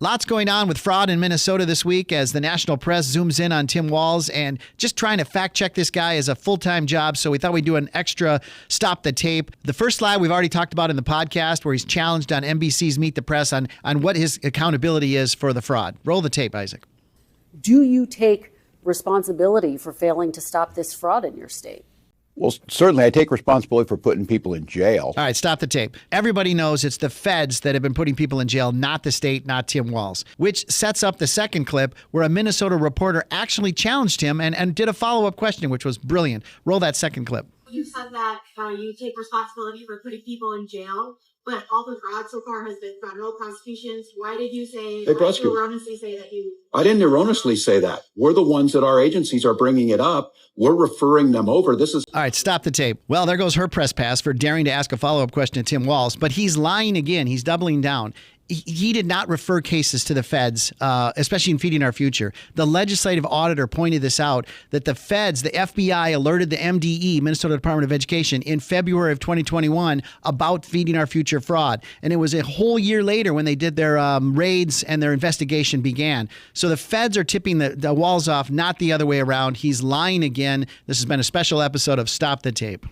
Lots going on with fraud in Minnesota this week as the national press zooms in on Tim Walz, and just trying to fact check this guy is a full-time job, so we thought we'd do an extra stop the tape. The first slide we've already talked about in the podcast, where he's challenged on NBC's Meet the Press on what his accountability is for the fraud. Roll the tape, Isaac. Do you take responsibility for failing to stop this fraud in your state? Well, certainly I take responsibility for putting people in jail. All right, stop the tape. Everybody knows it's the feds that have been putting people in jail, not the state, not Tim Walz, which sets up the second clip where a Minnesota reporter actually challenged him and did a follow-up question, which was brilliant. Roll that second clip. You said that you take responsibility for putting people in jail, but all the fraud so far has been federal prosecutions. Why did you erroneously say that you... I didn't erroneously say that. We're the ones that our agencies are bringing it up. We're referring them over. All right, stop the tape. Well, there goes her press pass for daring to ask a follow-up question to Tim Walz, but he's lying again. He's doubling down. He did not refer cases to the feds, especially in Feeding Our Future. The legislative auditor pointed this out, that the feds, the FBI, alerted the MDE, Minnesota Department of Education, in February of 2021 about Feeding Our Future fraud. And it was a whole year later when they did their raids and their investigation began. So the feds are tipping the Walz off, not the other way around. He's lying again. This has been a special episode of Stop the Tape.